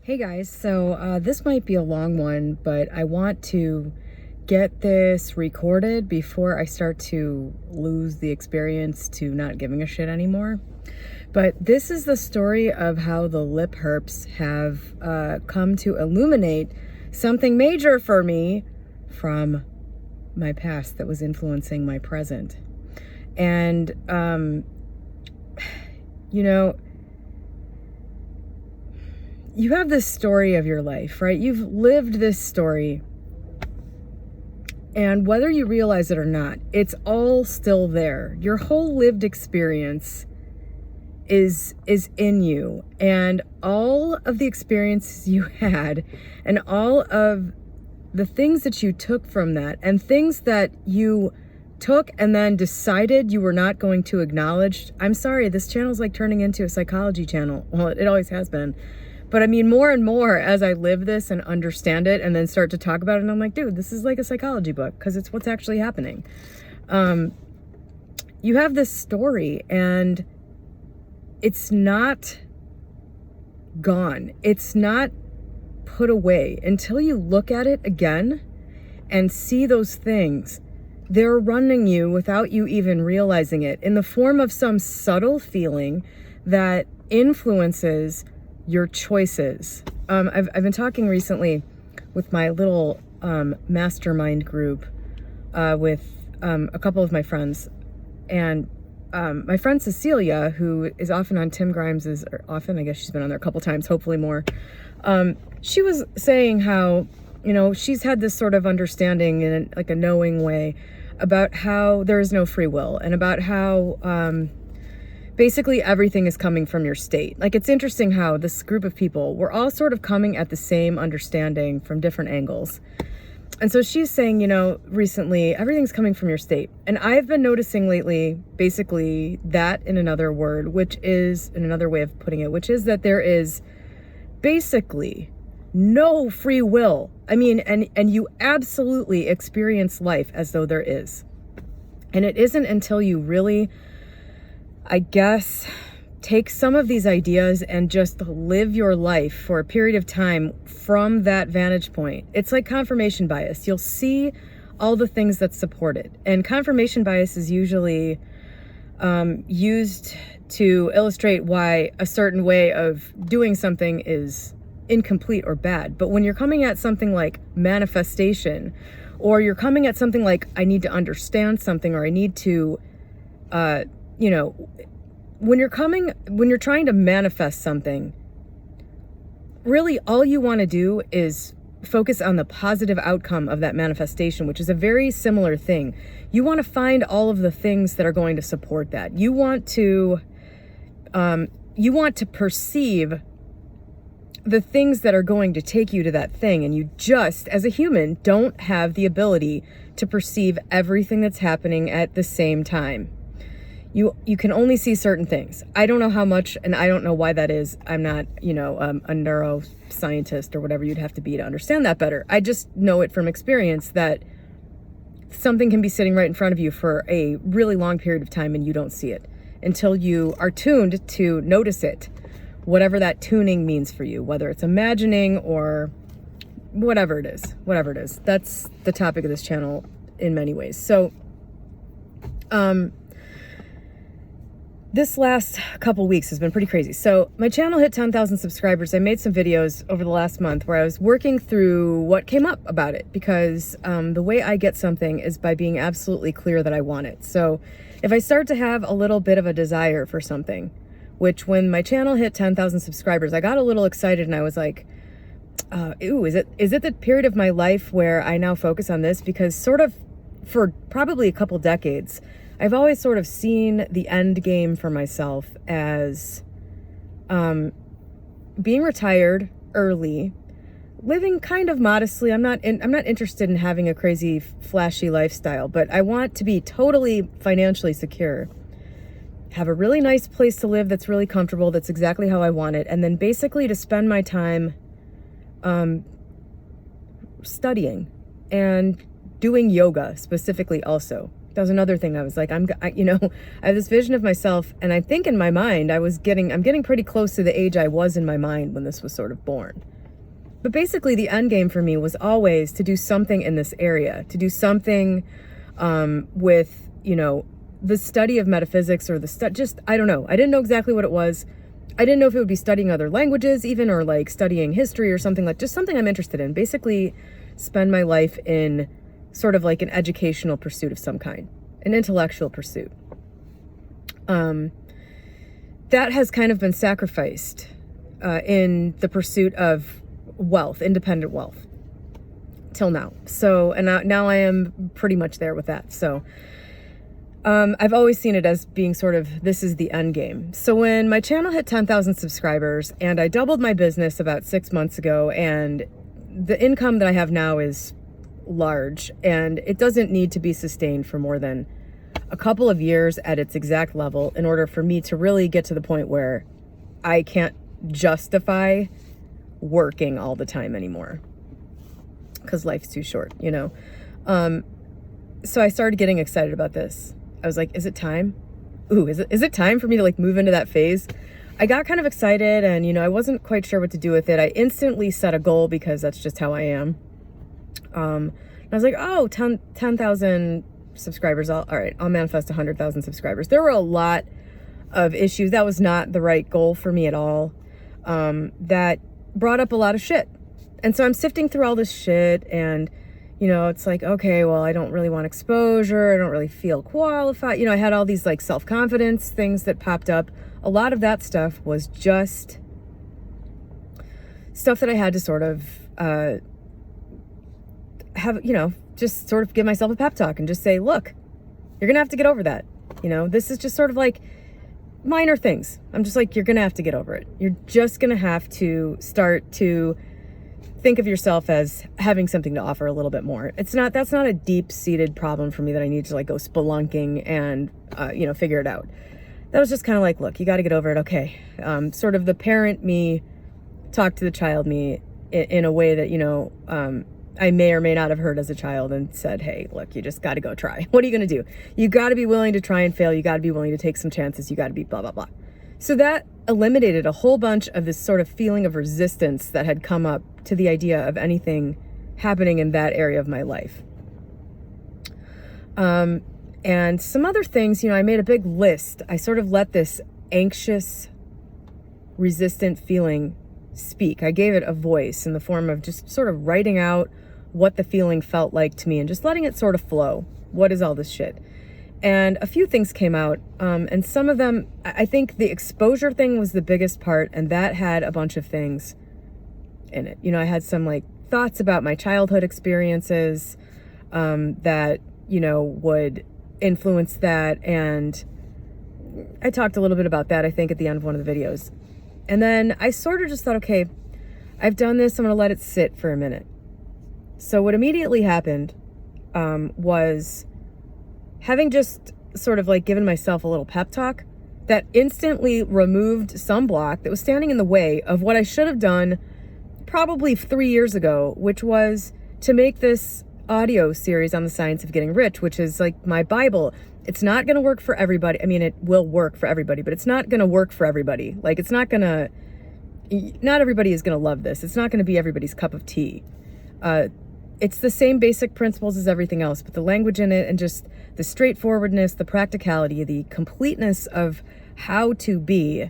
Hey guys, so this might be a long one, but I want to get this recorded before I start to lose the experience to not giving a shit anymore. But this is the story of how the lip herps have come to illuminate something major for me from my past that was influencing my present. And, you know, you have this story of your life, right? You've lived this story. And whether you realize it or not, it's all still there. Your whole lived experience is in you. And all of the experiences you had and all of the things that you took from that and things that you took and then decided you were not going to acknowledge. I'm sorry, this channel's like turning into a psychology channel. Well, it always has been. But I mean, more and more as I live this and understand it and then start to talk about it, and I'm like, dude, this is like a psychology book because it's what's actually happening. You have this story and it's not gone. It's not put away until you look at it again and see those things. They're running you without you even realizing it in the form of some subtle feeling that influences your choices. I've been talking recently with my little mastermind group with a couple of my friends, and my friend Cecilia, who is often on Tim Grimes's, or often, I guess she's been on there a couple times, hopefully more. She was saying how, you know, she's had this sort of understanding in like a knowing way about how there is no free will and about how basically everything is coming from your state. Like, it's interesting how this group of people, we're all sort of coming at the same understanding from different angles. And so she's saying, you know, recently, everything's coming from your state. And I've been noticing lately, basically that in another word, which is, in another way of putting it, which is that there is basically no free will. I mean, and you absolutely experience life as though there is. And it isn't until you really, I guess, take some of these ideas and just live your life for a period of time from that vantage point. It's like confirmation bias. You'll see all the things that support it. And confirmation bias is usually used to illustrate why a certain way of doing something is incomplete or bad. But when you're coming at something like manifestation, or you're coming at something like, I need to understand something, or I need to, you know, when you're trying to manifest something, really all you want to do is focus on the positive outcome of that manifestation, which is a very similar thing. You want to find all of the things that are going to support that. You want to perceive the things that are going to take you to that thing. And you just, as a human, don't have the ability to perceive everything that's happening at the same time. You can only see certain things. I don't know how much, and I don't know why that is. I'm not, you know, a neuroscientist or whatever you'd have to be to understand that better. I just know it from experience that something can be sitting right in front of you for a really long period of time and you don't see it until you are tuned to notice it, whatever that tuning means for you, whether it's imagining or whatever it is. That's the topic of this channel in many ways. So, this last couple weeks has been pretty crazy. So my channel hit 10,000 subscribers. I made some videos over the last month where I was working through what came up about it, because the way I get something is by being absolutely clear that I want it. So if I start to have a little bit of a desire for something, which when my channel hit 10,000 subscribers, I got a little excited and I was like, ooh, is it the period of my life where I now focus on this? Because sort of for probably a couple decades, I've always sort of seen the end game for myself as being retired early, living kind of modestly. I'm not interested in having a crazy flashy lifestyle, but I want to be totally financially secure, have a really nice place to live that's really comfortable, that's exactly how I want it, and then basically to spend my time studying and doing yoga specifically also. That was another thing. I was like, I have this vision of myself, and I think in my mind, I'm getting pretty close to the age I was in my mind when this was sort of born. But basically the end game for me was always to do something in this area, to do something with, you know, the study of metaphysics or just, I don't know. I didn't know exactly what it was. I didn't know if it would be studying other languages even, or like studying history or something, like just something I'm interested in. Basically spend my life in sort of like an educational pursuit of some kind, an intellectual pursuit. That has kind of been sacrificed in the pursuit of wealth, independent wealth, till now. So, and now I am pretty much there with that. So I've always seen it as being sort of, this is the end game. So when my channel hit 10,000 subscribers and I doubled my business about 6 months ago, and the income that I have now is large and it doesn't need to be sustained for more than a couple of years at its exact level in order for me to really get to the point where I can't justify working all the time anymore, because life's too short, you know? So I started getting excited about this. I was like, is it time? Ooh, is it time for me to like move into that phase? I got kind of excited and, you know, I wasn't quite sure what to do with it. I instantly set a goal because that's just how I am. And I was like, oh, 10,000 subscribers. All right, I'll manifest 100,000 subscribers. There were a lot of issues. That was not the right goal for me at all. That brought up a lot of shit. And so I'm sifting through all this shit and, you know, it's like, okay, well, I don't really want exposure. I don't really feel qualified. You know, I had all these like self-confidence things that popped up. A lot of that stuff was just stuff that I had to sort of have, you know, just sort of give myself a pep talk and just say, look, you're going to have to get over that. You know, this is just sort of like minor things. I'm just like, you're going to have to get over it. You're just going to have to start to think of yourself as having something to offer a little bit more. That's not a deep-seated problem for me that I need to like go spelunking and, you know, figure it out. That was just kind of like, look, you got to get over it. Okay. Sort of the parent me talked to the child me in a way that, you know, I may or may not have heard as a child and said, hey, look, you just got to go try. What are you going to do? You got to be willing to try and fail. You got to be willing to take some chances. You got to be blah, blah, blah. So that eliminated a whole bunch of this sort of feeling of resistance that had come up to the idea of anything happening in that area of my life. And some other things, you know, I made a big list. I sort of let this anxious, resistant feeling speak. I gave it a voice in the form of just sort of writing out what the feeling felt like to me and just letting it sort of flow. What is all this shit? And a few things came out, and some of them, I think the exposure thing was the biggest part, and that had a bunch of things in it. You know, I had some like thoughts about my childhood experiences that, you know, would influence that, and I talked a little bit about that, I think, at the end of one of the videos. And then I sort of just thought, okay, I've done this, I'm gonna let it sit for a minute. So what immediately happened was having just sort of like given myself a little pep talk that instantly removed some block that was standing in the way of what I should have done probably 3 years ago, which was to make this audio series on the science of getting rich, which is like my Bible. It's not going to work for everybody. I mean, it will work for everybody, but it's not going to work for everybody. Like, it's not everybody is going to love this. It's not going to be everybody's cup of tea. It's the same basic principles as everything else, but the language in it and just the straightforwardness, the practicality, the completeness of how to be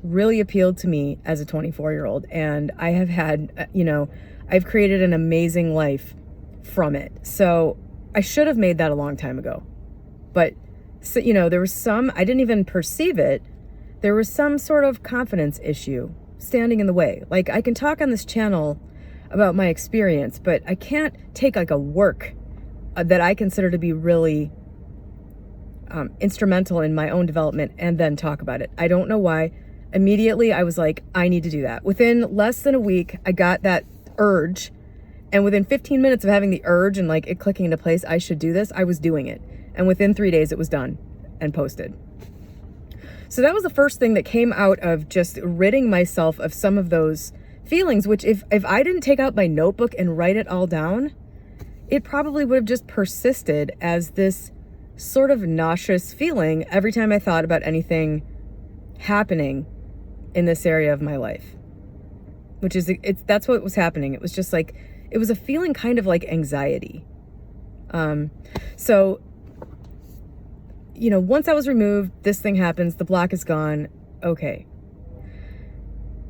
really appealed to me as a 24-year-old. And I have had, you know, I've created an amazing life from it. So I should have made that a long time ago. But, so, you know, there was some, I didn't even perceive it. There was some sort of confidence issue standing in the way. Like, I can talk on this channel about my experience, but I can't take like a work that I consider to be really instrumental in my own development and then talk about it. I don't know why. Immediately, I was like, I need to do that. Within less than a week, I got that urge. And within 15 minutes of having the urge and like it clicking into place, I should do this, I was doing it. And within 3 days, it was done and posted. So that was the first thing that came out of just ridding myself of some of those feelings, which if I didn't take out my notebook and write it all down, it probably would have just persisted as this sort of nauseous feeling every time I thought about anything happening in this area of my life. which is, that's what was happening. It was just like, it was a feeling kind of like anxiety. So, you know, once that was removed, this thing happens, the block is gone. Okay.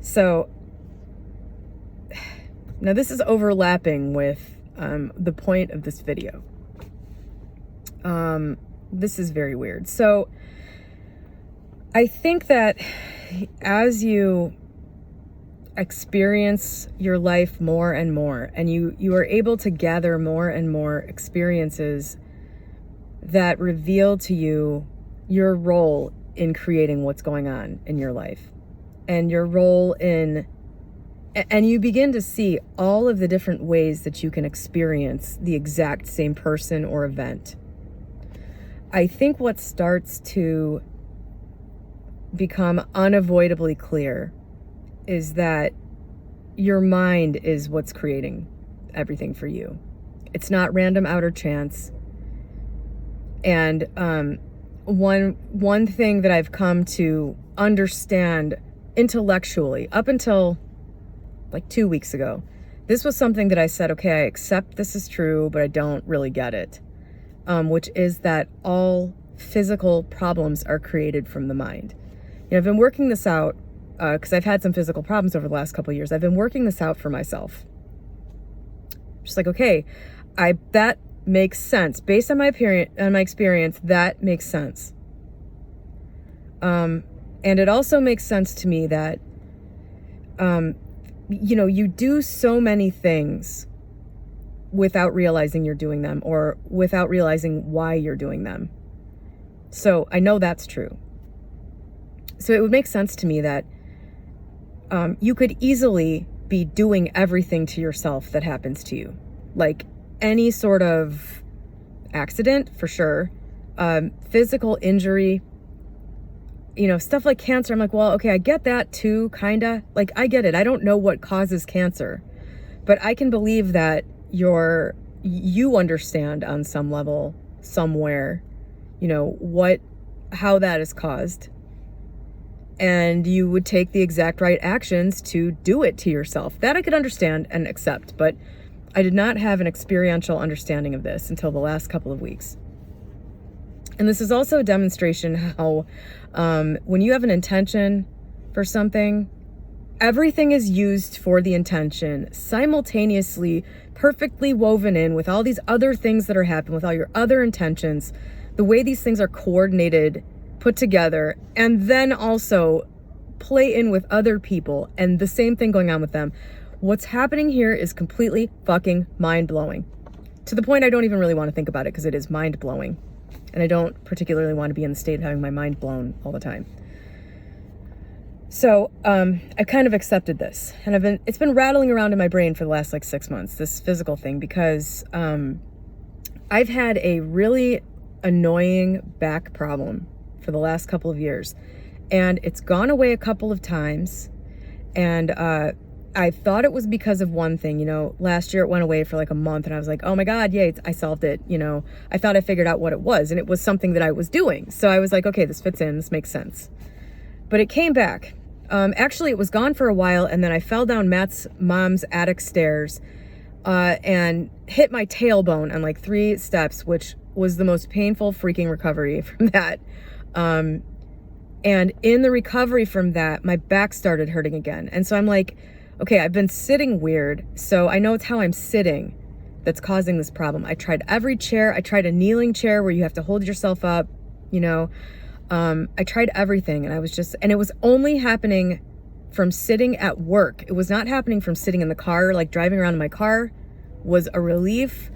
So now this is overlapping with the point of this video. This is very weird. So I think that as you experience your life more and more, and you are able to gather more and more experiences that reveal to you your role in creating what's going on in your life, and your role in, and you begin to see all of the different ways that you can experience the exact same person or event. I think what starts to become unavoidably clear is that your mind is what's creating everything for you. It's not random outer chance. And one thing that I've come to understand intellectually up until like 2 weeks ago, this was something that I said, okay, I accept this is true, but I don't really get it, which is that all physical problems are created from the mind. You know, I've been working this out because I've had some physical problems over the last couple of years. I've been working this out for myself. Just like, okay, that makes sense. Based on my experience, that makes sense. And it also makes sense to me that, you know, you do so many things without realizing you're doing them, or without realizing why you're doing them. So I know that's true. So it would make sense to me that you could easily be doing everything to yourself that happens to you. Like any sort of accident, for sure, physical injury, you know, stuff like cancer. I'm like, well, okay, I get that too, kinda. Like, I get it. I don't know what causes cancer, but I can believe that you understand on some level, somewhere, you know, how that is caused. And you would take the exact right actions to do it to yourself. That I could understand and accept, but I did not have an experiential understanding of this until the last couple of weeks. And this is also a demonstration how when you have an intention for something, everything is used for the intention simultaneously, perfectly woven in with all these other things that are happening, with all your other intentions, the way these things are coordinated, put together, and then also play in with other people and the same thing going on with them. What's happening here is completely fucking mind-blowing, to the point I don't even really want to think about it, because it is mind-blowing, and I don't particularly want to be in the state of having my mind blown all the time. So I kind of accepted this, and it's been rattling around in my brain for the last like 6 months, this physical thing, because I've had a really annoying back problem for the last couple of years, and it's gone away a couple of times, and I thought it was because of one thing. You know, last year it went away for like a month, and I was like, oh my God, yay, I solved it. You know, I thought I figured out what it was, and it was something that I was doing. So I was like, okay, this fits in, this makes sense. But it came back. Actually, it was gone for a while, and then I fell down Matt's mom's attic stairs and hit my tailbone on like 3 steps, which was the most painful freaking recovery from that. And in the recovery from that, my back started hurting again. And so I'm like, okay, I've been sitting weird, so I know it's how I'm sitting that's causing this problem. I tried every chair. I tried a kneeling chair where you have to hold yourself up, you know. I tried everything, and it was only happening from sitting at work. It was not happening from sitting in the car. Like driving around in my car was a relief.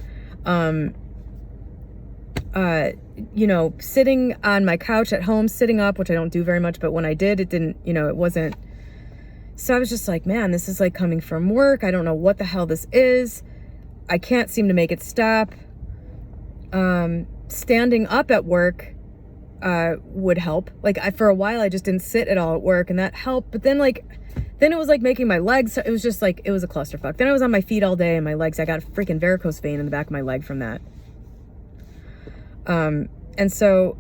You know, sitting on my couch at home, sitting up, which I don't do very much, but when I did, it didn't, you know, it wasn't. So I was just like, man, this is like coming from work. I don't know what the hell this is. I can't seem to make it stop. Standing up at work would help. Like for a while, I just didn't sit at all at work, and that helped. But then it was like making my legs. It was just like, it was a clusterfuck. Then I was on my feet all day, and my legs, I got a freaking varicose vein in the back of my leg from that. And so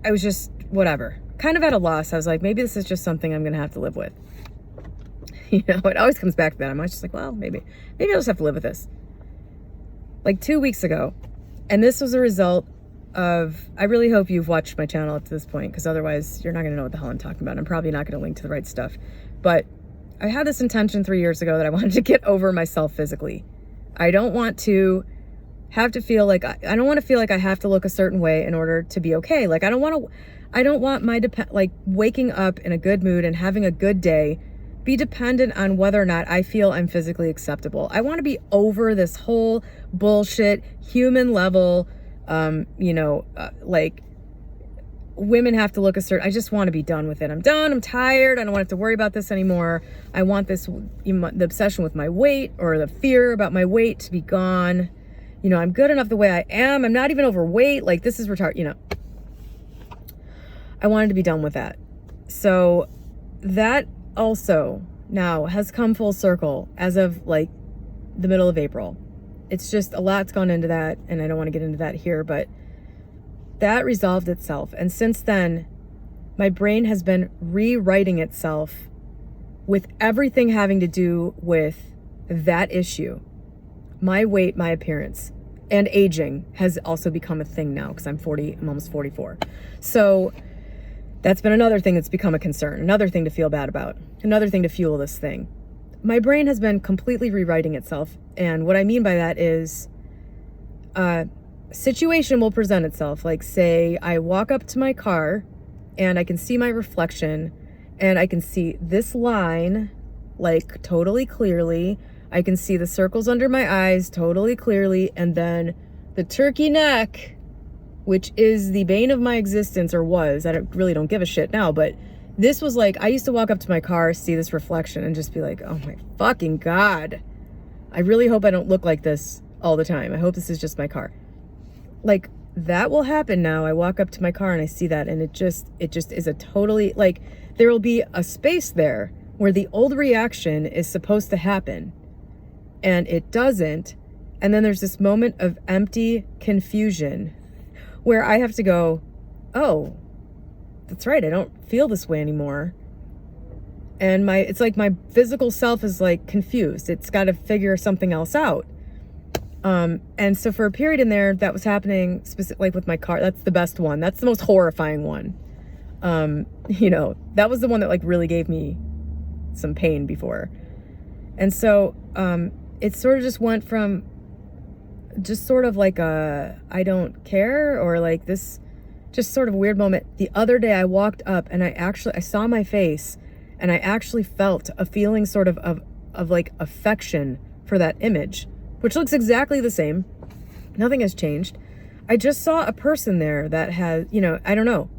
I was just, whatever, kind of at a loss. I was like, maybe this is just something I'm going to have to live with. You know, it always comes back to that. I'm always just like, well, maybe I'll just have to live with this. Like 2 weeks ago, and this was a result of, I really hope you've watched my channel up to this point, because otherwise you're not going to know what the hell I'm talking about. I'm probably not going to link to the right stuff. But I had this intention 3 years ago that I wanted to get over myself physically. I don't want to have to feel like, I don't want to feel like I have to look a certain way in order to be okay. Like, I don't want my, like, waking up in a good mood and having a good day be dependent on whether or not I feel I'm physically acceptable. I want to be over this whole bullshit, human level, like women have to look a certain, I just want to be done with it. I'm done. I'm tired. I don't want to have to worry about this anymore. I want this, the obsession with my weight or the fear about my weight to be gone. You know, I'm good enough the way I am. I'm not even overweight. Like, this is retarded, you know. I wanted to be done with that. So that also now has come full circle as of like the middle of April. It's just a lot's gone into that, and I don't want to get into that here, but that resolved itself. And since then, my brain has been rewriting itself with everything having to do with that issue. My weight, my appearance, and aging has also become a thing now because I'm almost 44. So that's been another thing that's become a concern, another thing to feel bad about, another thing to fuel this thing. My brain has been completely rewriting itself. And what I mean by that is a situation will present itself. Like, say I walk up to my car and I can see my reflection and I can see this line like totally clearly. I can see the circles under my eyes totally clearly. And then the turkey neck, which is the bane of my existence, or was. I really don't give a shit now, but this was like, I used to walk up to my car, see this reflection, and just be like, oh my fucking God. I really hope I don't look like this all the time. I hope this is just my car. Like, that will happen now. I walk up to my car and I see that, and it just is a totally, like, there will be a space there where the old reaction is supposed to happen, and it doesn't. And then there's this moment of empty confusion where I have to go, oh, that's right, I don't feel this way anymore. And it's like my physical self is like confused. It's got to figure something else out. And so for a period in there, that was happening specifically with my car. That's the best one. That's the most horrifying one. You know, that was the one that like really gave me some pain before. And so it sort of just went from just sort of like a I don't care, or like this just sort of weird moment. The other day I walked up and I saw my face, and I actually felt a feeling sort of like affection for that image, which looks exactly the same. Nothing has changed. I just saw a person there that has, you know, I don't know,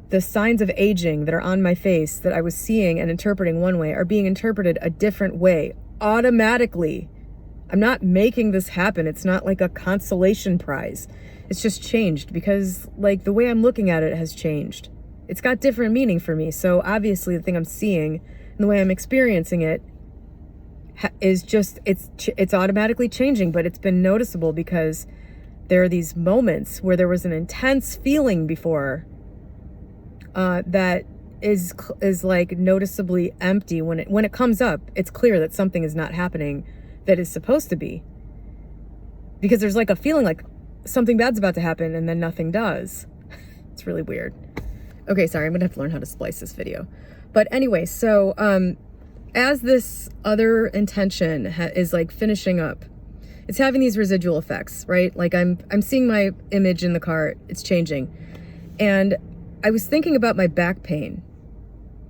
the signs of aging that are on my face that I was seeing and interpreting one way are being interpreted a different way automatically. I'm not making this happen. It's not like a consolation prize. It's just changed because like the way I'm looking at it has changed. It's got different meaning for me. So obviously the thing I'm seeing and the way I'm experiencing it is just, it's automatically changing, but it's been noticeable because there are these moments where there was an intense feeling before that is like noticeably empty. When it comes up, it's clear that something is not happening that is supposed to be, because there's like a feeling like something bad's about to happen and then nothing does. It's really weird. Okay, sorry, I'm gonna have to learn how to splice this video. But anyway, so as this other intention is like finishing up, it's having these residual effects, right? Like I'm seeing my image in the car, it's changing. And I was thinking about my back pain,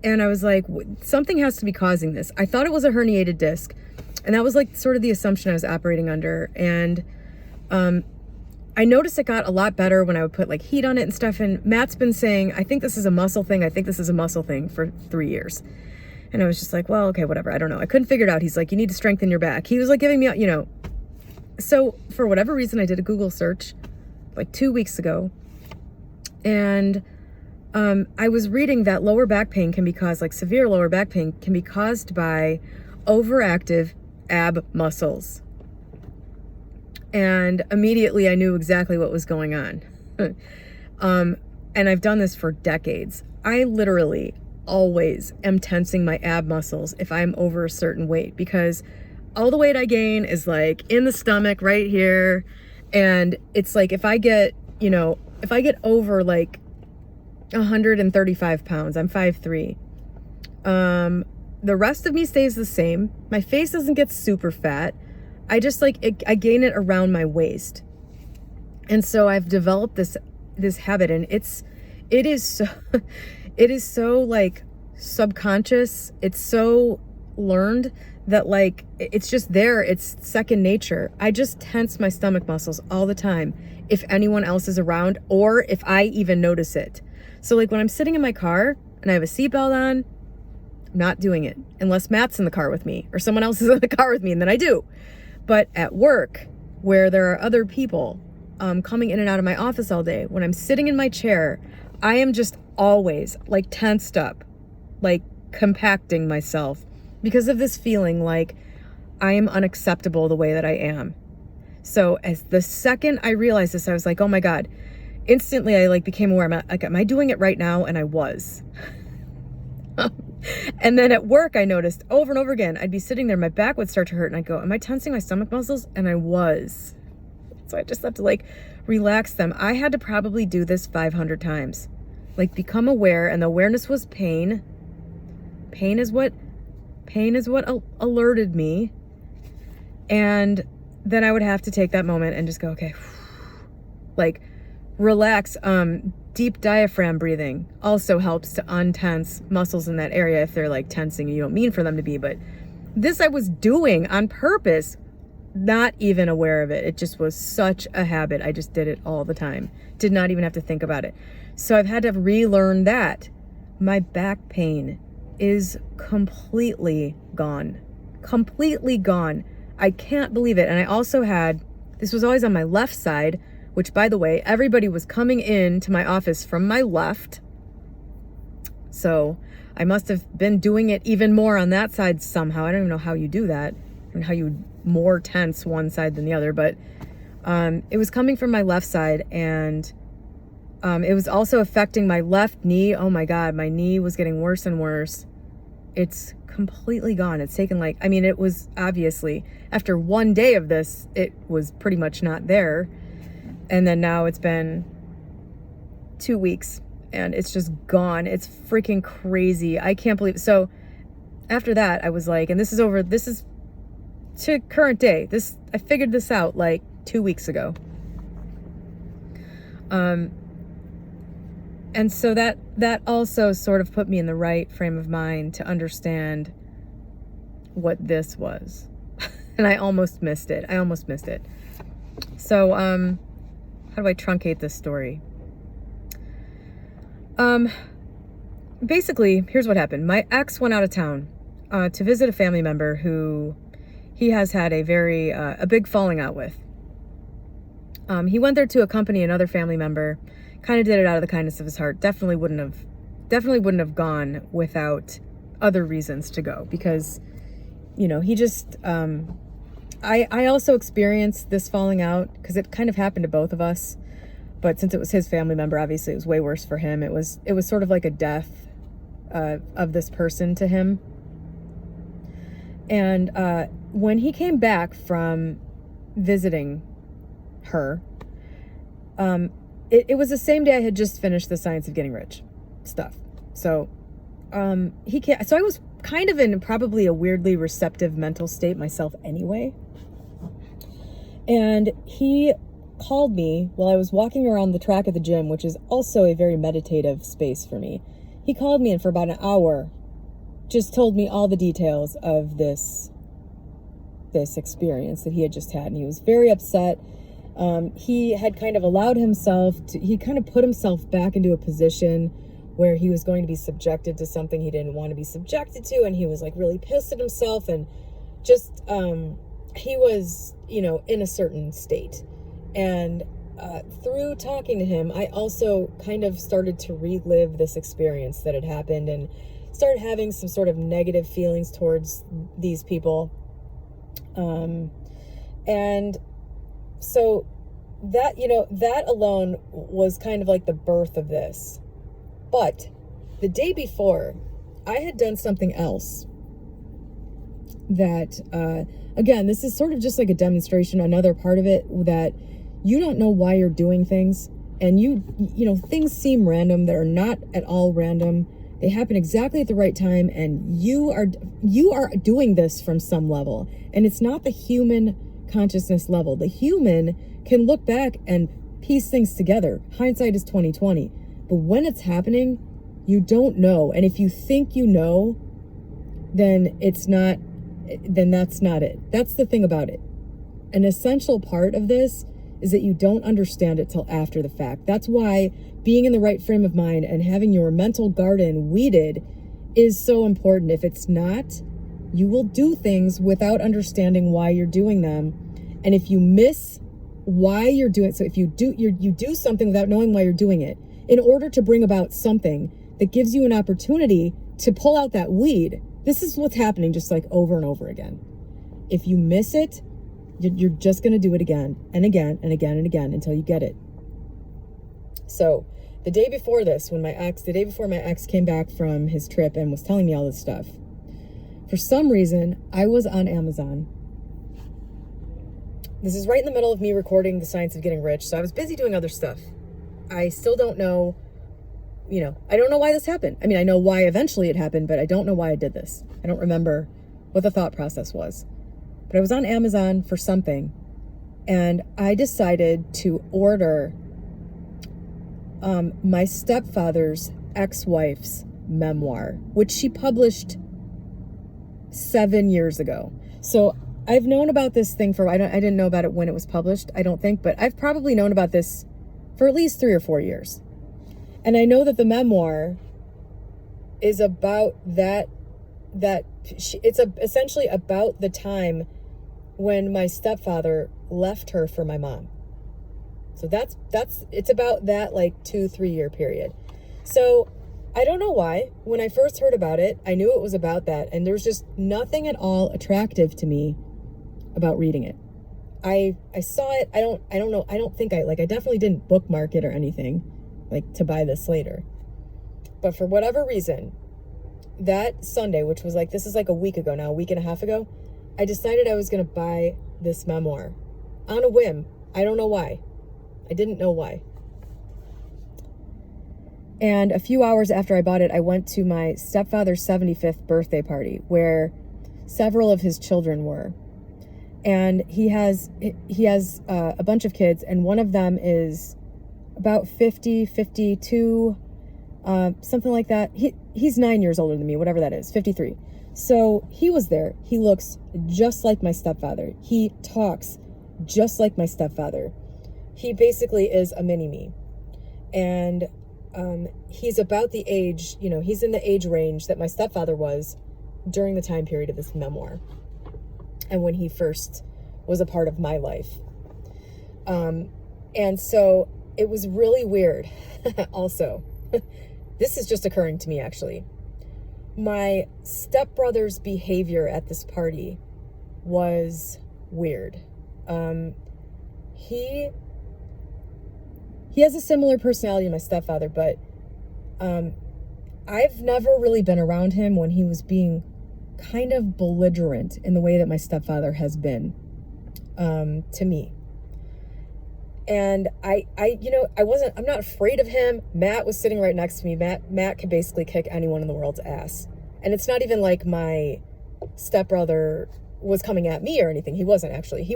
and I was like, something has to be causing this. I thought it was a herniated disc, and that was like sort of the assumption I was operating under. And I noticed it got a lot better when I would put like heat on it and stuff. And Matt's been saying, I think this is a muscle thing. I think this is a muscle thing for 3 years. And I was just like, well, okay, whatever. I don't know. I couldn't figure it out. He's like, you need to strengthen your back. He was like giving me, you know. So for whatever reason, I did a Google search like 2 weeks ago. And I was reading that lower back pain can be caused, like severe lower back pain can be caused by overactive ab muscles. And immediately I knew exactly what was going on. And I've done this for decades. I literally always am tensing my ab muscles if I'm over a certain weight, because all the weight I gain is like in the stomach right here. And it's like, if I get over like 135 pounds, I'm 5'3". The rest of me stays the same. My face doesn't get super fat. I just I gain it around my waist. And so I've developed this habit, and it is so like subconscious. It's so learned that like, it's just there. It's second nature. I just tense my stomach muscles all the time if anyone else is around, or if I even notice it. So like when I'm sitting in my car and I have a seatbelt on, I'm not doing it unless Matt's in the car with me or someone else is in the car with me, and then I do. But at work, where there are other people coming in and out of my office all day, when I'm sitting in my chair, I am just always like tensed up, like compacting myself because of this feeling like I am unacceptable the way that I am. So as the second I realized this, I was like, oh my God. Instantly, I like became aware, am I doing it right now? And I was. And then at work, I noticed over and over again, I'd be sitting there, my back would start to hurt, and I'd go, am I tensing my stomach muscles? And I was. So I just have to like relax them. I had to probably do this 500 times. Like become aware, and the awareness was pain. Pain is what alerted me. And then I would have to take that moment and just go, okay, like relax. Deep diaphragm breathing also helps to untense muscles in that area if they're like tensing and you don't mean for them to be. But this I was doing on purpose, not even aware of it. It just was such a habit. I just did it all the time. Did not even have to think about it. So I've had to relearn that. My back pain is completely gone. Completely gone. I can't believe it. And I also this was always on my left side, which, by the way, everybody was coming in to my office from my left. So I must have been doing it even more on that side somehow. I don't even know how you do that and how you more tense one side than the other. But it was coming from my left side, and it was also affecting my left knee. Oh my God, my knee was getting worse and worse. It's completely gone. It's taken it was obviously, after one day of this, it was pretty much not there. And then now it's been 2 weeks and it's just gone. It's freaking crazy. I can't believe it. So after that, I was like, and this is to current day. I figured this out like 2 weeks ago. And so that also sort of put me in the right frame of mind to understand what this was. And I almost missed it. So, how do I truncate this story? Basically, here's what happened. My ex went out of town to visit a family member who he has had a big falling out with. He went there to accompany another family member, kind of did it out of the kindness of his heart. Definitely wouldn't have gone without other reasons to go, because, he just, I also experienced this falling out because it kind of happened to both of us. But since it was his family member, obviously it was way worse for him. It was sort of like a death of this person to him. And when he came back from visiting her, it was the same day I had just finished the Science of Getting Rich stuff. So so I was kind of in probably a weirdly receptive mental state myself anyway. And he called me while I was walking around the track at the gym, which is also a very meditative space for me. He called me, and for about an hour just told me all the details of this experience that he had just had. And he was very upset. He had kind of allowed himself he kind of put himself back into a position where he was going to be subjected to something he didn't want to be subjected to. And he was like really pissed at himself, and just, he was, in a certain state. And through talking to him, I also kind of started to relive this experience that had happened, and started having some sort of negative feelings towards these people. And so that, that alone was kind of like the birth of this. But the day before, I had done something else that, again, this is sort of just like a demonstration, another part of it, that you don't know why you're doing things. And you know, things seem random. They're not at all random. They happen exactly at the right time. And you are doing this from some level. And it's not the human consciousness level. The human can look back and piece things together. Hindsight is 20/20. But when it's happening, you don't know. And if you think you know, then that's not it. That's the thing about it. An essential part of this is that you don't understand it till after the fact. That's why being in the right frame of mind and having your mental garden weeded is so important. If it's not, you will do things without understanding why you're doing them. And if you miss why you're doing it, so if you do something without knowing why you're doing it, in order to bring about something that gives you an opportunity to pull out that weed, this is what's happening just like over and over again. If you miss it, you're just going to do it again and again and again and again until you get it. So the day before my ex came back from his trip and was telling me all this stuff, for some reason, I was on Amazon. This is right in the middle of me recording The Science of Getting Rich. So I was busy doing other stuff. I still don't know, I don't know why this happened. I mean, I know why eventually it happened, but I don't know why I did this. I don't remember what the thought process was. But I was on Amazon for something, and I decided to order my stepfather's ex-wife's memoir, which she published 7 years ago. So I've known about this thing I didn't know about it when it was published, I don't think, but I've probably known about this for at least 3 or 4 years. And I know that the memoir is about it's essentially about the time when my stepfather left her for my mom. So it's about that like 2-3 year period. So I don't know why, when I first heard about it, I knew it was about that. And there's just nothing at all attractive to me about reading it. I saw it. I don't know. I don't think I definitely didn't bookmark it or anything like to buy this later. But for whatever reason, that Sunday, which was this is like a week ago now, a week and a half ago, I decided I was going to buy this memoir on a whim. I don't know why. I didn't know why. And a few hours after I bought it, I went to my stepfather's 75th birthday party where several of his children were. And he has a bunch of kids, and one of them is about 50, 52, something like that. He's 9 years older than me, whatever that is, 53. So he was there. He looks just like my stepfather. He talks just like my stepfather. He basically is a mini-me. And he's about the age, he's in the age range that my stepfather was during the time period of this memoir and when he first was a part of my life. And so it was really weird. Also, this is just occurring to me, actually. My stepbrother's behavior at this party was weird. He has a similar personality to my stepfather, but I've never really been around him when he was being kind of belligerent in the way that my stepfather has been to me. And I'm not afraid of him. Matt was sitting right next to me. Matt could basically kick anyone in the world's ass. And it's not even like my stepbrother was coming at me or anything. He wasn't, actually.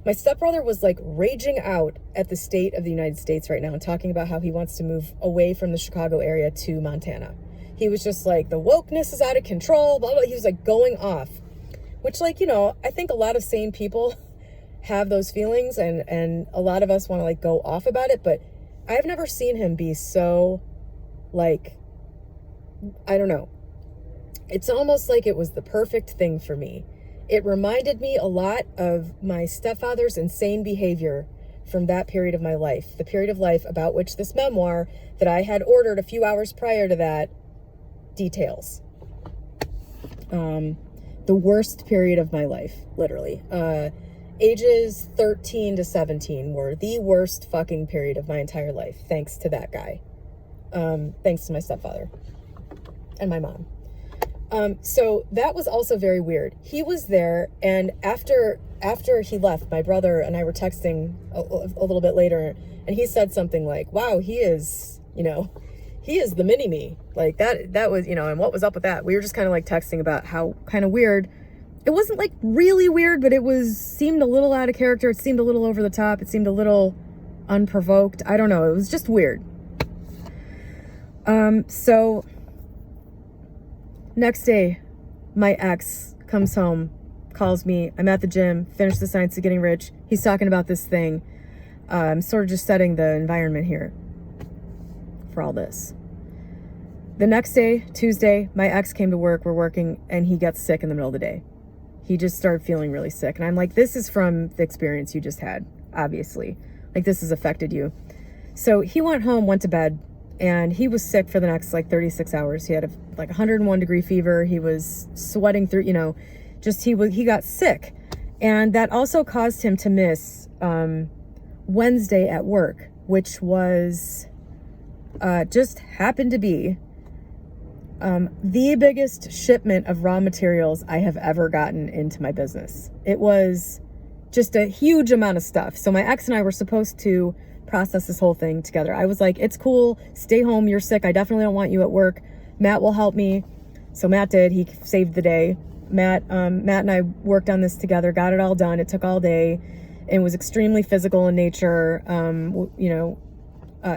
My stepbrother was raging out at the state of the United States right now and talking about how he wants to move away from the Chicago area to Montana. He was just the wokeness is out of control, blah, blah. He was going off, which I think a lot of sane people have those feelings, and a lot of us want to go off about it, but I've never seen him be so I don't know. It's almost like it was the perfect thing for me. It reminded me a lot of my stepfather's insane behavior from that period of my life, the period of life about which this memoir that I had ordered a few hours prior to that details. The worst period of my life, literally. Ages 13 to 17 were the worst fucking period of my entire life, thanks to that guy. Thanks to my stepfather and my mom. So that was also very weird. He was there, and after he left, my brother and I were texting a little bit later, and he said something like, wow, he is the mini-me. Like that was, and what was up with that? We were just kind of like texting about how kind of weird. It wasn't like really weird, but seemed a little out of character. It seemed a little over the top. It seemed a little unprovoked. I don't know. It was just weird. So next day, my ex comes home, calls me. I'm at the gym, finished the Science of Getting Rich. He's talking about this thing. I'm sort of just setting the environment here for all this. The next day, Tuesday, my ex came to work. We're working, and he gets sick in the middle of the day. He just started feeling really sick. And I'm like, this is from the experience you just had, obviously. Like, this has affected you. So he went home, went to bed, and he was sick for the next, 36 hours. He had 101-degree fever. He was sweating through, he got sick. And that also caused him to miss Wednesday at work, which was just happened to be the biggest shipment of raw materials I have ever gotten into my business. It was just a huge amount of stuff. So my ex and I were supposed to process this whole thing together. I was like, it's cool, stay home, you're sick, I definitely don't want you at work. Matt will help me. So Matt did. He saved the day. Matt and I worked on this together, got it all done. It took all day. It was extremely physical in nature.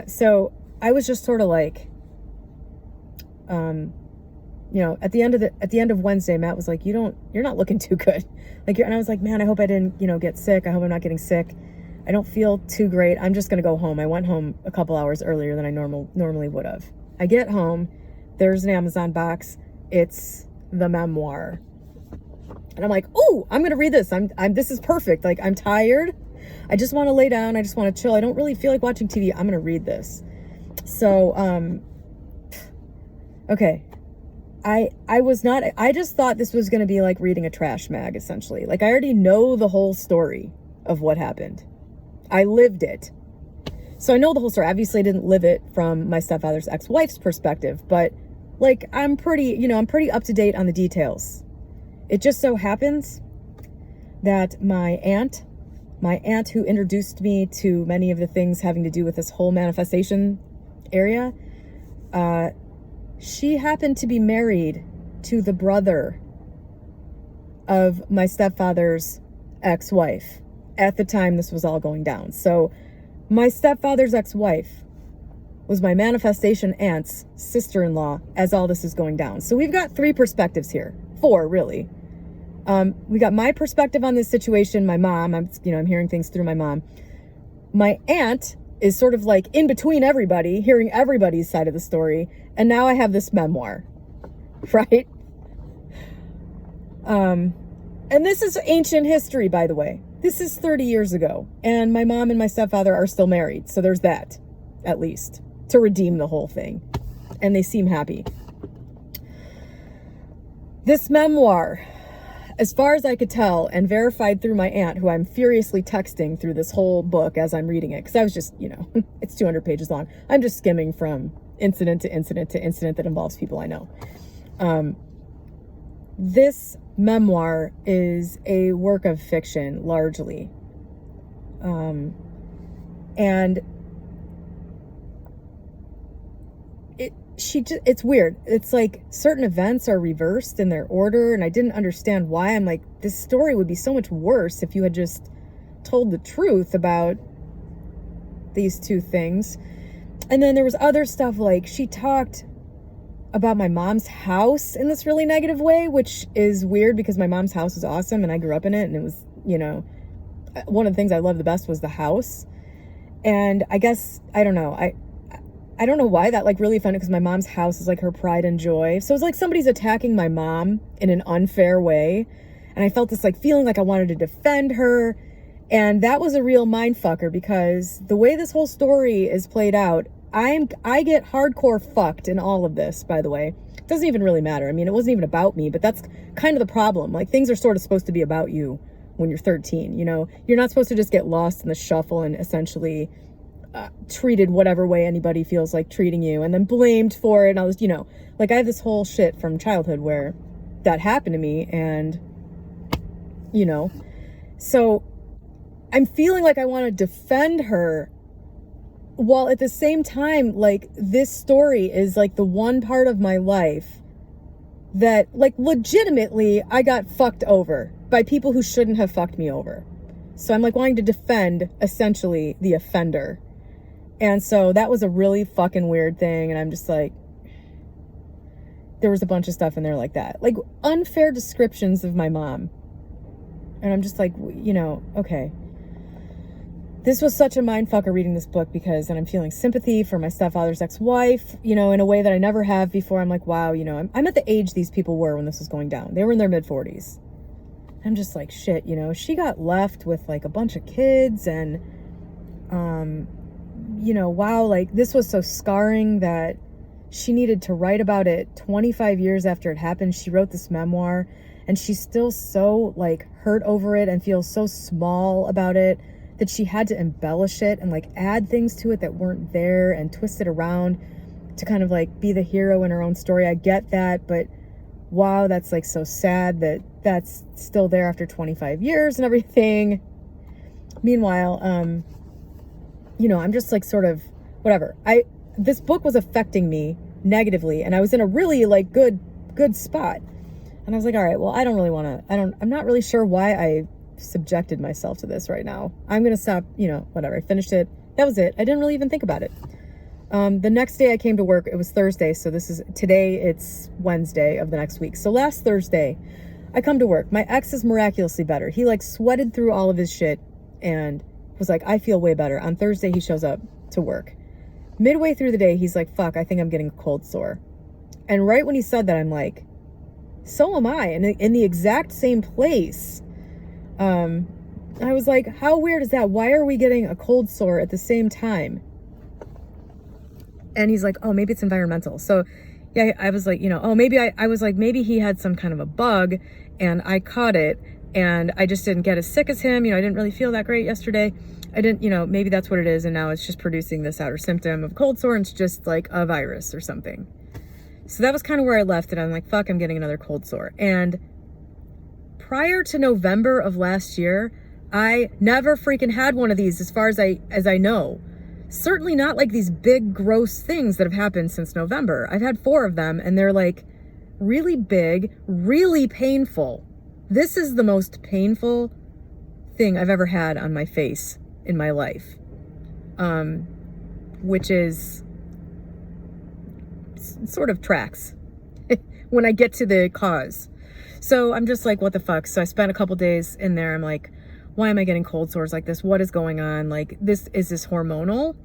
So I was just sort of like, at the end of Wednesday, Matt was like, you're not looking too good. And I was like, man, I hope I didn't, get sick. I hope I'm not getting sick. I don't feel too great. I'm just going to go home. I went home a couple hours earlier than I normally would have. I get home. There's an Amazon box. It's the memoir. And I'm like, ooh, I'm going to read this. This is perfect. I'm tired. I just want to lay down. I just want to chill. I don't really feel like watching TV. I'm going to read this. So, okay. I just thought this was going to be like reading a trash mag, essentially. I already know the whole story of what happened. I lived it. So I know the whole story. Obviously I didn't live it from my stepfather's ex-wife's perspective, but I'm pretty up to date on the details. It just so happens that my aunt who introduced me to many of the things having to do with this whole manifestation area, she happened to be married to the brother of my stepfather's ex-wife at the time this was all going down. So my stepfather's ex-wife was my manifestation aunt's sister-in-law as all this is going down. So we've got 3 perspectives here. 4, really. We got my perspective on this situation, my mom. I'm hearing things through my mom. My aunt is sort of in between everybody, hearing everybody's side of the story. And now I have this memoir, right? And this is ancient history, by the way. This is 30 years ago. And my mom and my stepfather are still married. So there's that, at least, to redeem the whole thing. And they seem happy. This memoir, as far as I could tell, and verified through my aunt, who I'm furiously texting through this whole book as I'm reading it, because I was just, it's 200 pages long. I'm just skimming from incident to incident to incident that involves people I know. This memoir is a work of fiction, largely. And it's weird. It's certain events are reversed in their order, and I didn't understand why. I'm like, this story would be so much worse if you had just told the truth about these 2 things. And then there was other stuff, she talked about my mom's house in this really negative way, which is weird because my mom's house is awesome and I grew up in it, and it was, one of the things I loved the best was the house. And I guess, I don't know, I don't know why that really offended, because my mom's house is her pride and joy. So it's somebody's attacking my mom in an unfair way. And I felt this feeling I wanted to defend her. And that was a real mindfucker, because the way this whole story is played out, I get hardcore fucked in all of this, by the way. It doesn't even really matter. I mean, it wasn't even about me, but that's kind of the problem. Things are sort of supposed to be about you when you're 13, You're not supposed to just get lost in the shuffle and essentially treated whatever way anybody feels like treating you, and then blamed for it. And I was, like, I have this whole shit from childhood where that happened to me, and, so I'm feeling like I want to defend her, while at the same time, like, this story is like the one part of my life that, like, legitimately I got fucked over by people who shouldn't have fucked me over. So I'm like wanting to defend essentially the offender. And so that was a really fucking weird thing. And I'm just like, there was a bunch of stuff in there like that, like unfair descriptions of my mom. And I'm just like, okay. This was such a mindfucker reading this book, because, and I'm feeling sympathy for my stepfather's ex-wife, in a way that I never have before. I'm like, wow, I'm at the age these people were when this was going down. They were in their mid-40s. I'm just like, shit, she got left with like a bunch of kids, and, wow, like this was so scarring that she needed to write about it 25 years after it happened. She wrote this memoir, and she's still so like hurt over it and feels so small about it that she had to embellish it and like add things to it that weren't there and twist it around to kind of like be the hero in her own story. I get that, but wow, that's like so sad that that's still there after 25 years and everything. Meanwhile, I'm just like sort of whatever. This book was affecting me negatively, and I was in a really like good spot. And I was like, all right, well, I'm not really sure why I subjected myself to this right now. I'm going to stop, whatever. I finished it. That was it. I didn't really even think about it. The next day I came to work, it was Thursday. So today it's Wednesday of the next week. So last Thursday I come to work. My ex is miraculously better. He like sweated through all of his shit and was like, I feel way better. On Thursday, he shows up to work. Midway through the day, he's like, fuck, I think I'm getting a cold sore. And right when he said that, I'm like, so am I. And in the exact same place. I was like, how weird is that? Why are we getting a cold sore at the same time? And he's like, oh, maybe it's environmental. So yeah, I was like, I was like, maybe he had some kind of a bug and I caught it and I just didn't get as sick as him. I didn't really feel that great yesterday. I didn't, maybe that's what it is. And now it's just producing this outer symptom of cold sore, and it's just like a virus or something. So that was kind of where I left it. I'm like, fuck, I'm getting another cold sore. And prior to November of last year, I never freaking had one of these as far as I know. Certainly not like these big gross things that have happened since November. I've had 4 of them, and they're like really big, really painful. This is the most painful thing I've ever had on my face in my life. Which is sort of tracks when I get to the cause. So I'm just like, what the fuck? So I spent a couple days in there. I'm like, why am I getting cold sores like this? What is going on? Like, is this hormonal?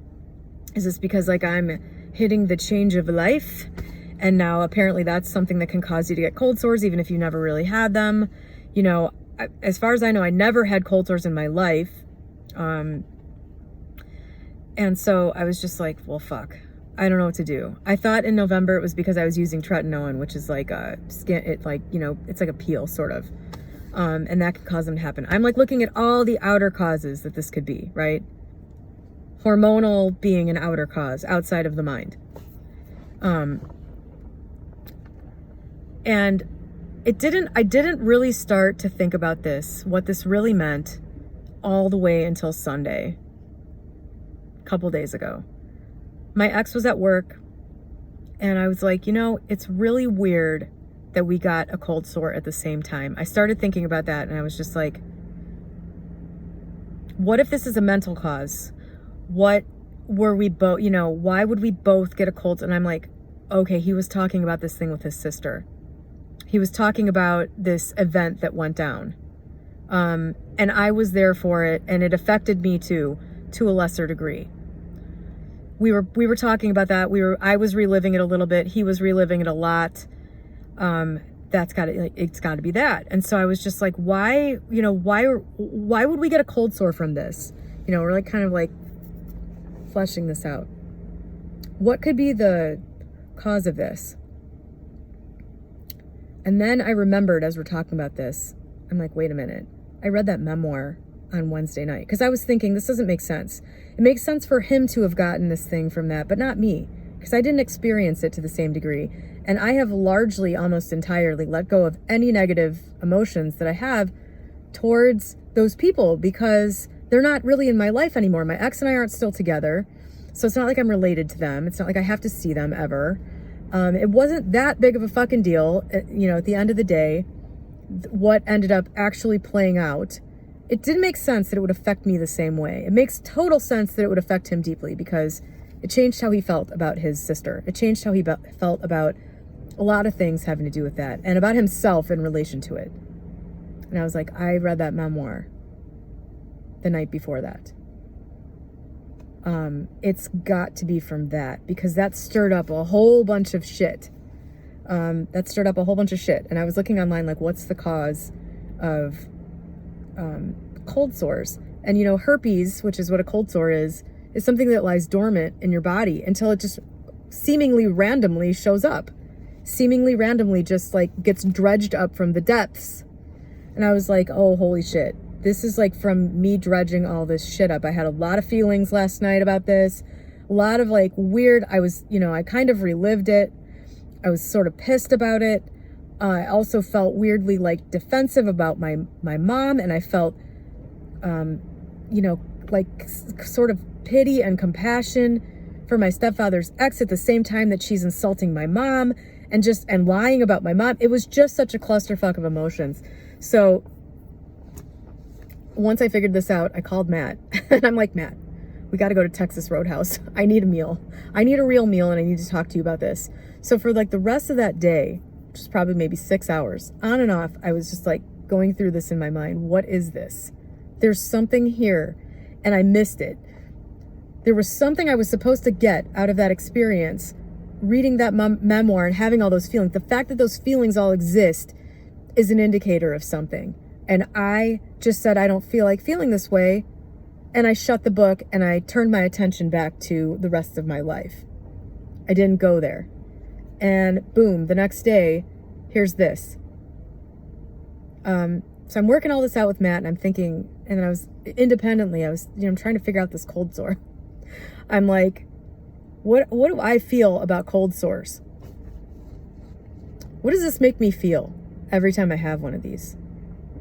Is this because like I'm hitting the change of life? And now apparently that's something that can cause you to get cold sores, even if you never really had them. As far as I know, I never had cold sores in my life. And so I was just like, well, fuck, I don't know what to do. I thought in November it was because I was using tretinoin, which is like a skin, it's like a peel sort of. And that could cause them to happen. I'm like looking at all the outer causes that this could be, right? Hormonal being an outer cause outside of the mind. And I didn't really start to think about what this really meant all the way until Sunday, a couple days ago. My ex was at work and I was like, it's really weird that we got a cold sore at the same time. I started thinking about that and I was just like, what if this is a mental cause? What were we both, why would we both get a cold? And I'm like, okay, he was talking about this thing with his sister. He was talking about this event that went down. And I was there for it, and it affected me too, to a lesser degree. We were talking about that. I was reliving it a little bit. He was reliving it a lot. It's got to be that. And so I was just like, why would we get a cold sore from this? We're like kind of like fleshing this out. What could be the cause of this? And then I remembered as we're talking about this, I'm like, wait a minute. I read that memoir on Wednesday night, because I was thinking, this doesn't make sense. It makes sense for him to have gotten this thing from that, but not me, because I didn't experience it to the same degree. And I have largely, almost entirely, let go of any negative emotions that I have towards those people, because they're not really in my life anymore. My ex and I aren't still together, so it's not like I'm related to them. It's not like I have to see them ever. It wasn't that big of a fucking deal, you know, at the end of the day. What ended up actually playing out, it didn't make sense that it would affect me the same way. It makes total sense that it would affect him deeply, because it changed how he felt about his sister. It changed how he felt about a lot of things having to do with that, and about himself in relation to it. And I was like, I read that memoir the night before that. It's got to be from that, because that stirred up a whole bunch of shit. And I was looking online, like, what's the cause of cold sores? And, you know, herpes, which is what a cold sore is something that lies dormant in your body until it just seemingly randomly shows up. Seemingly randomly just, like, gets dredged up from the depths. And I was like, oh, holy shit. This is, like, from me dredging all this shit up. I had a lot of feelings last night about this. A lot of, like, weird, I kind of relived it. I was sort of pissed about it. I also felt weirdly, like, defensive about my mom, and I felt, like, sort of pity and compassion for my stepfather's ex at the same time that she's insulting my mom and lying about my mom. It was just such a clusterfuck of emotions. So once I figured this out, I called Matt, and I'm like, Matt, we got to go to Texas Roadhouse. I need a meal. I need a real meal, and I need to talk to you about this. So for, like, the rest of that day, which is probably maybe 6 hours, on and off, I was just, like, going through this in my mind. What is this? There's something here, and I missed it. There was something I was supposed to get out of that experience, reading that memoir and having all those feelings. The fact that those feelings all exist is an indicator of something. And I just said, I don't feel like feeling this way. And I shut the book, and I turned my attention back to the rest of my life. I didn't go there. And boom, the next day, here's this. So I'm working all this out with Matt, and I'm thinking, and I was I'm trying to figure out this cold sore. I'm like, what do I feel about cold sores? What does this make me feel every time I have one of these?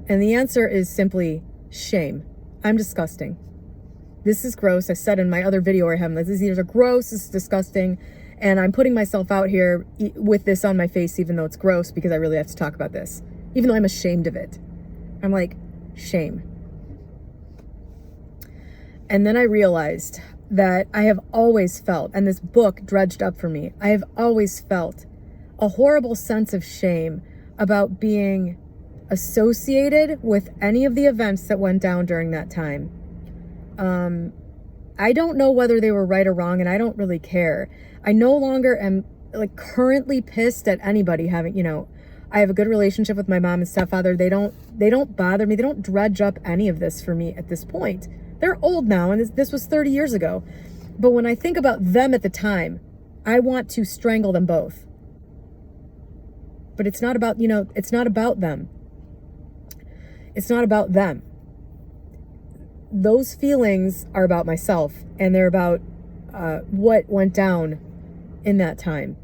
And the answer is simply shame. I'm disgusting. This is gross. I said in my other video where I have these are gross, this is disgusting. And I'm putting myself out here with this on my face, even though it's gross, because I really have to talk about this, even though I'm ashamed of it. I'm like, shame. And then I realized that I have always felt, and this book dredged up for me, I have always felt a horrible sense of shame about being associated with any of the events that went down during that time. I don't know whether they were right or wrong, and I don't really care. I no longer am, like, currently pissed at anybody having, I have a good relationship with my mom and stepfather. They don't bother me. They don't dredge up any of this for me at this point. They're old now, and this was 30 years ago. But when I think about them at the time, I want to strangle them both. But it's not about, it's not about them. It's not about them. Those feelings are about myself, and they're about what went down in that time.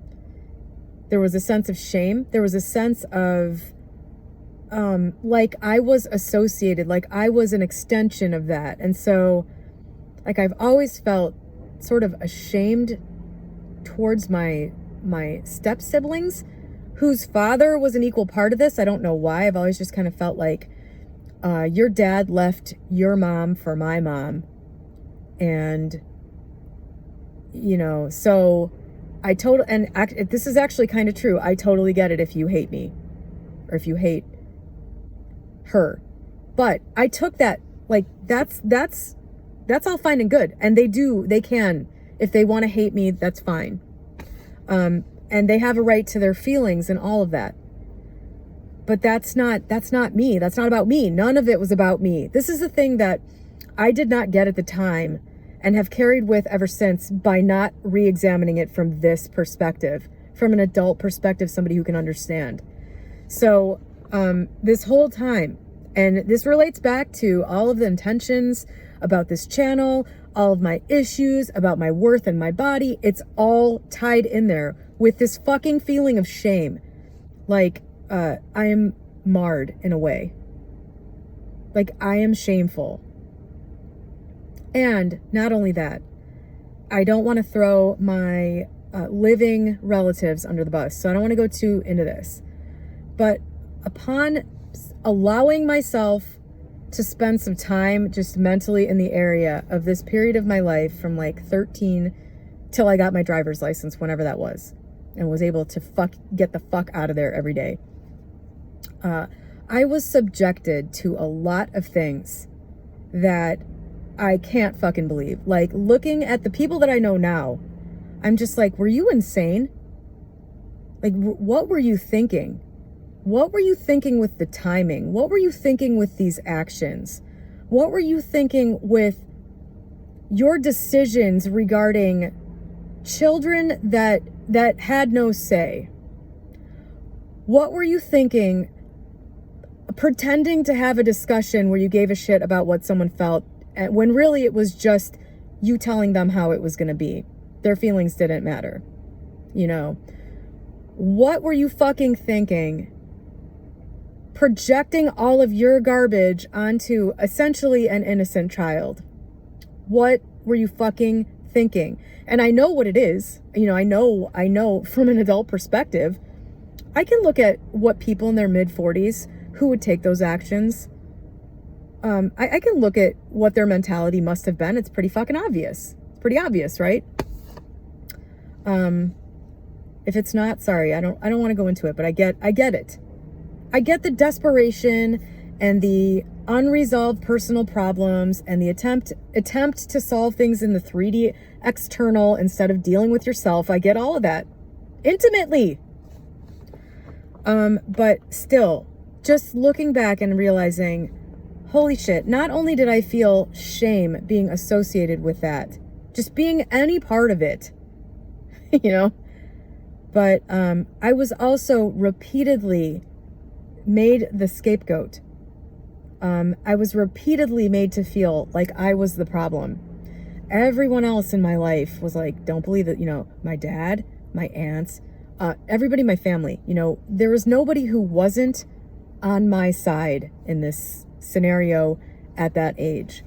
There was a sense of shame. There was a sense of like I was associated, like I was an extension of that. And so, like, I've always felt sort of ashamed towards my step siblings, whose father was an equal part of this. I don't know why. I've always just kind of felt like your dad left your mom for my mom. And, so this is actually kind of true. I totally get it if you hate me or if you hate her. But I took that, like, that's all fine and good. And they can, if they want to hate me, that's fine. And they have a right to their feelings and all of that. But that's not me. That's not about me. None of it was about me. This is the thing that I did not get at the time and have carried with ever since by not re-examining it from this perspective, from an adult perspective, somebody who can understand. So this whole time, And this relates back to all of the intentions about this channel, all of my issues about my worth and my body. It's all tied in there with this fucking feeling of shame. Like, I am marred in a way. Like, I am shameful. And not only that, I don't want to throw my living relatives under the bus, so I don't want to go too into this. But upon allowing myself to spend some time just mentally in the area of this period of my life from like 13 till I got my driver's license, whenever that was, and was able to get the fuck out of there every day, I was subjected to a lot of things that I can't fucking believe. Like, looking at the people that I know now, I'm just like, were you insane? Like, what were you thinking? What were you thinking with the timing? What were you thinking with these actions? What were you thinking with your decisions regarding children that had no say? What were you thinking pretending to have a discussion where you gave a shit about what someone felt, when really it was just you telling them how it was going to be? Their feelings didn't matter. You know, what were you fucking thinking? Projecting all of your garbage onto essentially an innocent child. What were you fucking thinking? And I know what it is. You know, I know from an adult perspective, I can look at what people in their mid-40s who would take those actions. I can look at what their mentality must have been. It's pretty fucking obvious. It's pretty obvious, right? If it's not, sorry, I don't want to go into it, but I get it. I get the desperation and the unresolved personal problems and the attempt to solve things in the 3D external instead of dealing with yourself. I get all of that intimately. But still, just looking back and realizing, holy shit, not only did I feel shame being associated with that, just being any part of it, you know, but I was also repeatedly made the scapegoat. I was repeatedly made to feel like I was the problem. Everyone else in my life was like, don't believe it. You know, my dad, my aunts, everybody in my family, you know, there was nobody who wasn't on my side in this scenario at that age.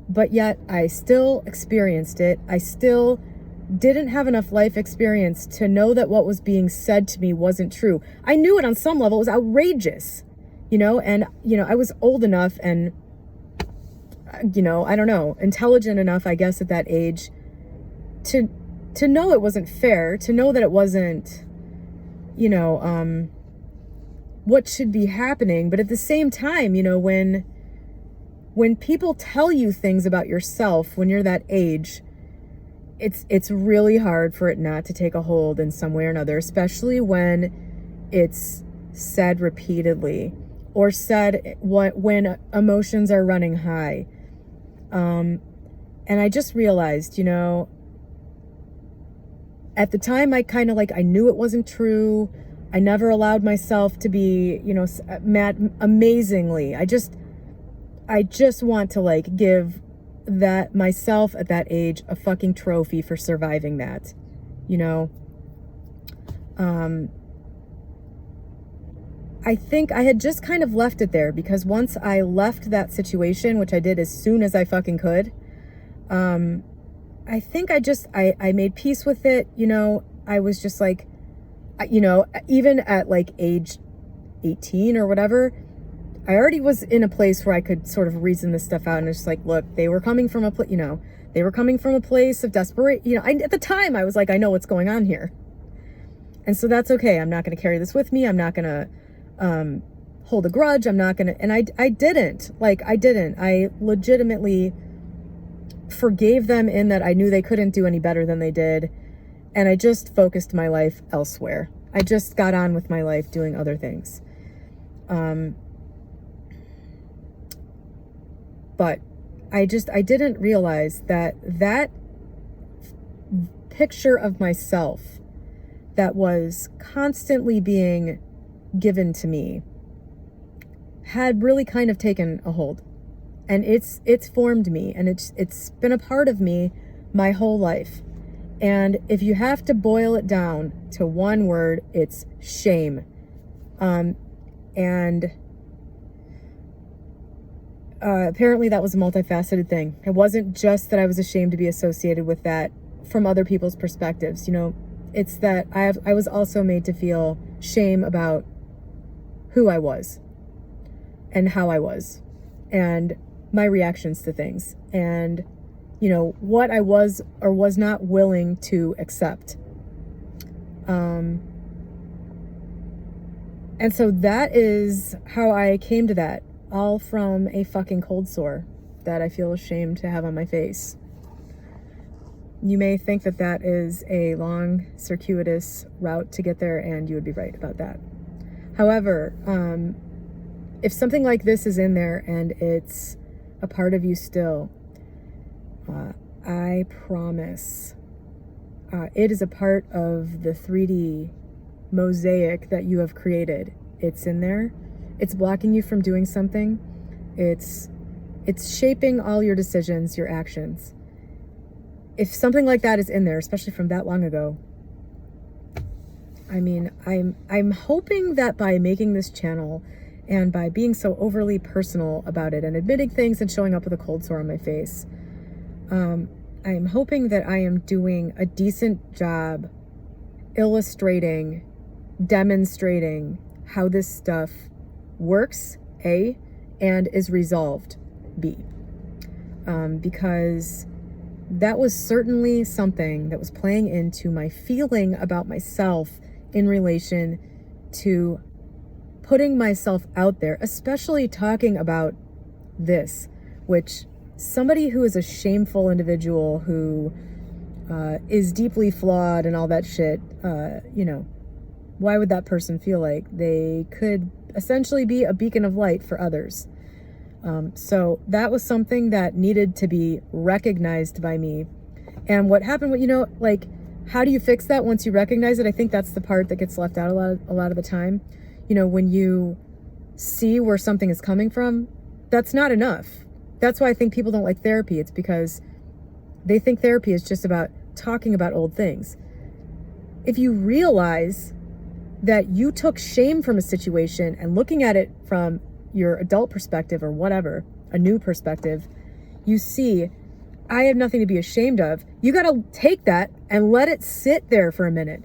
But yet I still experienced it. I still didn't have enough life experience to know that what was being said to me wasn't true. I knew it on some level. It was outrageous, you know, and, you know, I was old enough and, you know, I don't know, intelligent enough, I guess, at that age to know it wasn't fair, to know that it wasn't, you know, what should be happening. But at the same time, you know, when people tell you things about yourself when you're that age, it's really hard for it not to take a hold in some way or another, especially when it's said repeatedly or said when emotions are running high. And I just realized, you know, at the time I kind of like, I knew it wasn't true. I never allowed myself to be, you know, mad amazingly. I just want to like give that myself at that age a fucking trophy for surviving that, you know. I think I had just kind of left it there because once I left that situation, which I did as soon as I fucking could, I think I made peace with it. You know, I was just like, you know, even at like age 18 or whatever, I already was in a place where I could sort of reason this stuff out. And it's just like, look, they were coming from a place of desperation. You know, at the time I was like, I know what's going on here. And so that's okay. I'm not going to carry this with me. I'm not going to hold a grudge. I'm not going to, and I didn't. I legitimately forgave them in that I knew they couldn't do any better than they did. And I just focused my life elsewhere. I just got on with my life doing other things. But I didn't realize that picture of myself that was constantly being given to me had really kind of taken a hold. And it's formed me, and it's been a part of me my whole life. And if you have to boil it down to one word, it's shame. Apparently that was a multifaceted thing. It wasn't just that I was ashamed to be associated with that from other people's perspectives. You know, it's that I was also made to feel shame about who I was and how I was and my reactions to things and, you know, what I was or was not willing to accept. And so that is how I came to that, all from a fucking cold sore that I feel ashamed to have on my face. You may think that that is a long, circuitous route to get there, and you would be right about that. However, if something like this is in there and it's a part of you still, I promise it is a part of the 3D mosaic that you have created. It's in there. It's blocking you from doing something. It's shaping all your decisions, your actions. If something like that is in there, especially from that long ago, I mean, I'm hoping that by making this channel and by being so overly personal about it and admitting things and showing up with a cold sore on my face, I'm hoping that I am doing a decent job illustrating, demonstrating how this stuff works, A, and is resolved, B. Because that was certainly something that was playing into my feeling about myself in relation to putting myself out there, especially talking about this, which somebody who is a shameful individual who is deeply flawed and all that shit, you know, why would that person feel like they could essentially be a beacon of light for others? So that was something that needed to be recognized by me. And what happened, you know, like, how do you fix that once you recognize it? I think that's the part that gets left out a lot of the time. You know, when you see where something is coming from, that's not enough. That's why I think people don't like therapy. It's because they think therapy is just about talking about old things. If you realize that you took shame from a situation and looking at it from your adult perspective or whatever, a new perspective, you see, I have nothing to be ashamed of. You got to take that and let it sit there for a minute.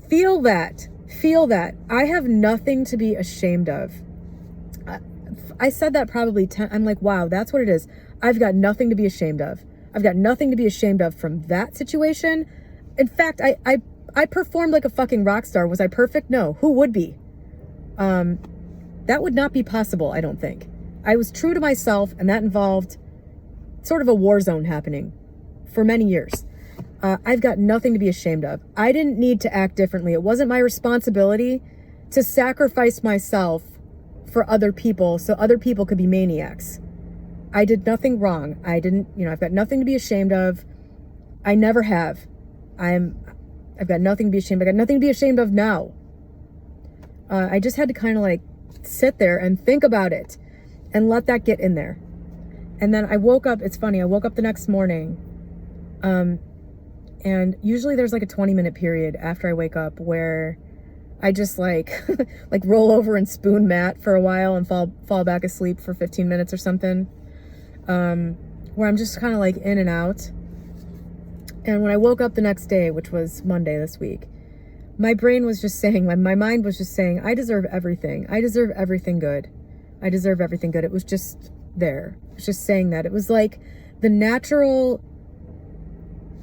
Feel that. Feel that. I have nothing to be ashamed of. I said that probably 10. I'm like, wow, that's what it is. I've got nothing to be ashamed of. I've got nothing to be ashamed of from that situation. In fact, I performed like a fucking rock star. Was I perfect? No. Who would be? That would not be possible, I don't think. I was true to myself, and that involved sort of a war zone happening for many years. I've got nothing to be ashamed of. I didn't need to act differently. It wasn't my responsibility to sacrifice myself for other people so other people could be maniacs. I did nothing wrong. I didn't, you know, I've got nothing to be ashamed of. I never have. I've got nothing to be ashamed of. I got nothing to be ashamed of now. I just had to kind of like sit there and think about it and let that get in there. And then I woke up, it's funny, I woke up the next morning, and usually there's like a 20-minute period after I wake up where I just like like roll over and spoon mat for a while and fall back asleep for 15 minutes or something, where I'm just kind of like in and out. And when I woke up the next day, which was Monday this week, my brain was just saying, my mind was just saying, I deserve everything. I deserve everything good. I deserve everything good. It was just there. It was just saying that. It was like the natural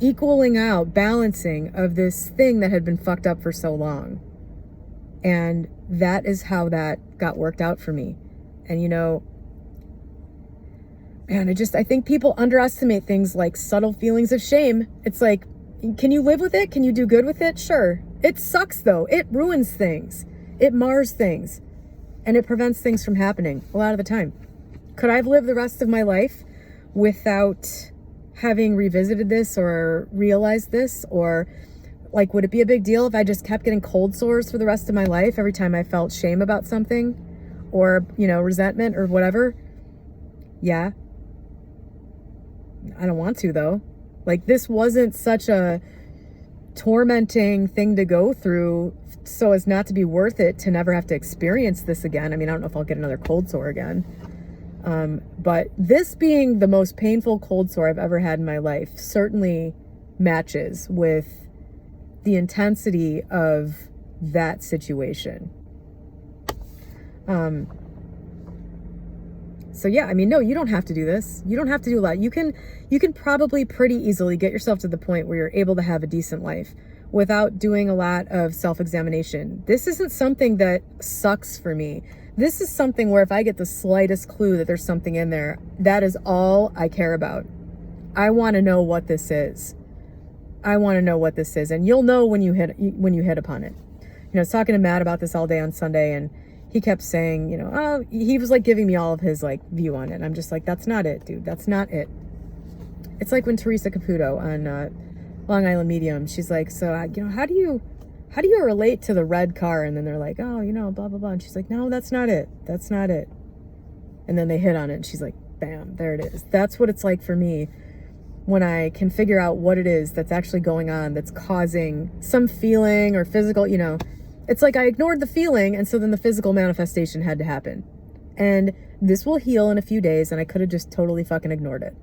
equaling out, balancing of this thing that had been fucked up for so long. And that is how that got worked out for me. And, you know, man, I think people underestimate things like subtle feelings of shame. It's like, can you live with it? Can you do good with it? Sure. It sucks though. It ruins things. It mars things. And it prevents things from happening a lot of the time. Could I have lived the rest of my life without having revisited this or realized this? Or like, would it be a big deal if I just kept getting cold sores for the rest of my life every time I felt shame about something? or, you know, resentment or whatever. Yeah. I don't want to, though. Like, this wasn't such a tormenting thing to go through so as not to be worth it to never have to experience this again. I mean, I don't know if I'll get another cold sore again. But this being the most painful cold sore I've ever had in my life certainly matches with the intensity of that situation. So yeah, I mean, no, you don't have to do this. You don't have to do a lot. You can probably pretty easily get yourself to the point where you're able to have a decent life without doing a lot of self-examination. This isn't something that sucks for me. This is something where if I get the slightest clue that there's something in there, that is all I care about. I want to know what this is. I want to know what this is. And you'll know when you hit upon it. You know, I was talking to Matt about this all day on Sunday, and he kept saying, you know, oh, he was like giving me all of his like view on it. And I'm just like, that's not it, dude. That's not it. It's like when Teresa Caputo on Long Island Medium, she's like, so, you know, how do you relate to the red car? And then they're like, oh, you know, blah, blah, blah. And she's like, no, that's not it. That's not it. And then they hit on it, and she's like, bam, there it is. That's what it's like for me when I can figure out what it is that's actually going on that's causing some feeling or physical, you know. It's like I ignored the feeling, and so then the physical manifestation had to happen. And this will heal in a few days, and I could have just totally fucking ignored it.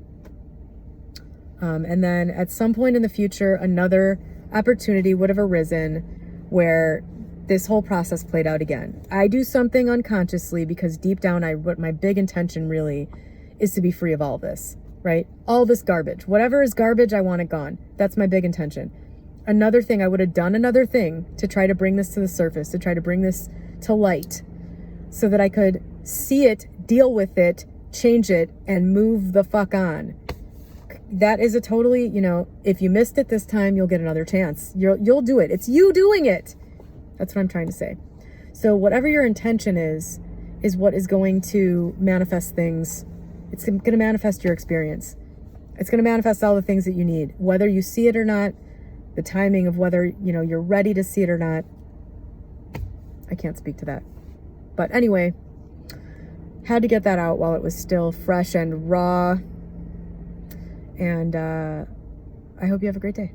And then at some point in the future, another opportunity would have arisen where this whole process played out again. I do something unconsciously because deep down, what my big intention really is to be free of all this, right? All this garbage. Whatever is garbage, I want it gone. That's my big intention. Another thing, I would have done another thing to try to bring this to the surface, to try to bring this to light so that I could see it, deal with it, change it, and move the fuck on. That is a totally, you know, if you missed it this time, you'll get another chance. You'll do it. It's you doing it. That's what I'm trying to say. So whatever your intention is what is going to manifest things. It's going to manifest your experience. It's going to manifest all the things that you need, whether you see it or not. The timing of whether, you know, you're ready to see it or not, I can't speak to that. But anyway, had to get that out while it was still fresh and raw. And I hope you have a great day.